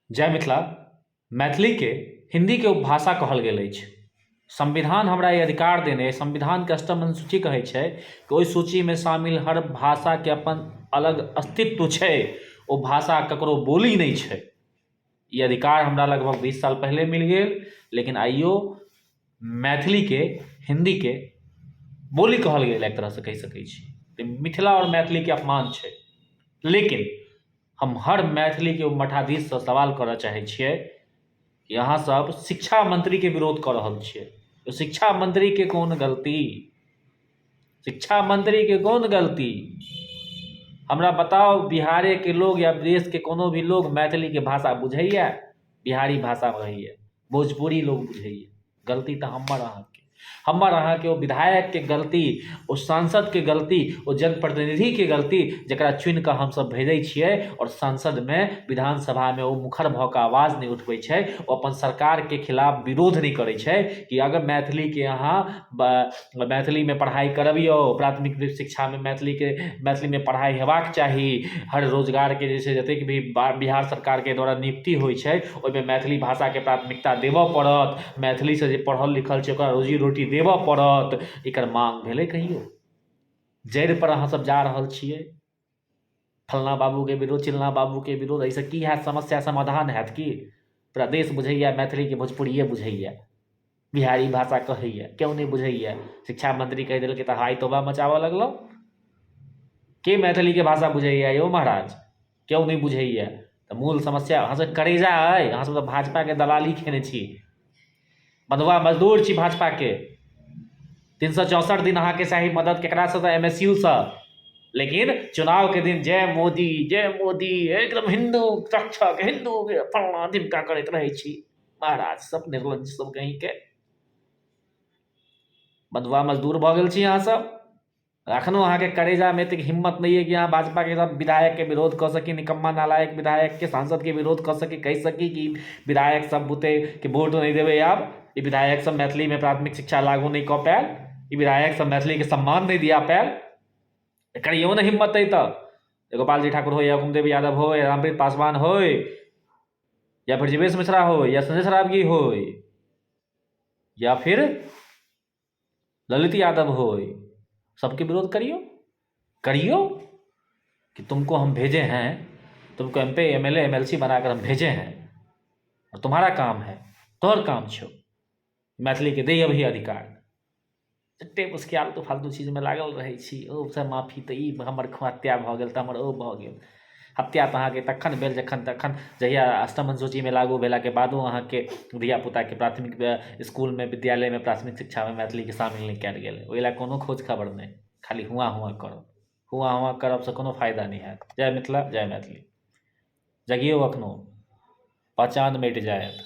जय मिथिला। मैथिली के हिंदी के उपभाषा कहल गेल अछि। संविधान हमरा ई अधिकार देने, संविधान के अष्टम अनुसूची कहै छै कि ओहि सूची में शामिल हर भाषा के अपन अलग अस्तित्व छै, ओ भाषा ककरो बोली नहीं छै। ये अधिकार हमरा लगभग 20 साल पहले मिल गेल, लेकिन आइयो मैथिली के हिंदी के बोली कहल गेल, एक तरह से कहि सकै छी। तऽ मिथिला और मैथिली के अपमान छै। लेकिन हम हर मैथिली के मठाधीश से सवाल करऽ चाहे छियै कि अहाँ सब शिक्षा मंत्री के विरोध कर रहल छियै, तो शिक्षा मंत्री के कौन गलती? शिक्षा मंत्री के कौन गलती? हमरा बताओ, बिहारे के लोग या देश के कोनो भी लोग मैथिली के भाषा बुझैया? बिहारी भाषा बुझैया, भोजपुरी लोग बुझैया। गलती तो हमर अहाँ के, हमर अहाँ के, ओ विधायक के गलती, ओ सांसद के गलती, ओ जनप्रतिनिधि के गलती, जकरा चुनि कऽ हम सब भेजै छियै और संसद में, विधानसभा में ओ मुखर भऽ कऽ आवाज नहीं उठबै छै, ओ अपन सरकार के खिलाफ विरोध नहीं करै छै कि अगर मैथिली के अहाँ मैथिली में पढ़ाई करबियौ, प्राथमिक शिक्षा में मैथिली में पढ़ाई हेबाक चाही। हर रोजगार के जैसे जतेक भी बिहार सरकार के द्वारा नियुक्ति होइ छै, ओहिमे मैथिली भाषा के प्राथमिकता देबऽ पड़त। मैथिली से जे पढ़ल लिखल छै ओकरा रोजी रोटी देबऽ पड़त। एकर मांग भेलै कहियो? जड़ि पर अहाँ सब जा रहल छियै, फलना बाबू के विरोध, चिल्ला बाबू के विरोध। एहिसँ की हैत? समस्या समाधान हैत की? पूरा देश बुझैया मैथिली के भोजपुरिये बुझैया, बिहारी भाषा कहैया, क्यों नहीं बुझैया? शिक्षा मंत्री कहि देलकै तऽ हाय तौबा मचाबऽ लगलौ। के मैथिली के भाषा बुझैया यौ महाराज? क्यों नहीं बुझैया? तऽ मूल समस्या अहाँ सब करेजा अइ। अहाँ सब तऽ भाजपा के दलाली खेने छी, बंधुआ मजदूर छी भाजपा के। 364 दिन अहाँ के चाही मदद केकरा से? तऽ MSU से। लेकिन चुनाव के दिन जय मोदी एकदम हिंदू रक्षक, हिंदू फलना ढिमका करैत रहै छी। महाराज सब निर्लज्ज सब कहीं के। बंधुआ मजदूर भऽ गेल छी अहाँ सब। अखनो अहाँ के करेजा में एतेक हिम्मत नहीं है कि अहाँ भाजपा के सब विधायक के विरोध कऽ सकी, निकम्मा नालायक विधायक के, सांसद के विरोध कऽ सकी, कहि सकी कि विधायक सब बुते के वोट नहीं देबै आब, ई विधायक सब मैथिली में प्राथमिक शिक्षा लागू नहीं कऽ पायल, ई विधायक सब मैथिली के सम्मान नहीं दिया पायल। करियो ना हिम्मत अइ तऽ। गोपाल जी ठाकुर हो, या हुकुमदेव यादव हो, या रामप्रीत पासवान हो, या फिर जीवेश मिश्रा हो, या संजय सरावगी हो, या फिर ललित यादव हो, सबके विरोध करियो कि तुमको हम भेजे हैं, तुमको MP MLA MLC बनाकर हम भेजे हैं और तुम्हारा काम है, तोहर काम छो मैथिली के दे अभी अधिकार। जते उसके आलतू फालतू चीज में लागल रहै छी। ओ से माफी, तऽ ई हमर हत्या भऽ गेल, तऽ हमर ओ भऽ गेल। हत्या तऽ अहाँके तखन भेल तखन जहिया अष्टम अनुसूची में लागू भेला के बादो अहाँके धियापुता के प्राथमिक स्कूल में, विद्यालय में, प्राथमिक शिक्षा में मैथिली के शामिल नहीं कयल गेल। ओहि लए कोनो खोज खबर नहीं, खाली हुआ करब। हुआ करब से कोनो फायदा नहीं हैत। जय मिथिला, जय मैथिली। जगियो अखनो, पहचान मिट जायत।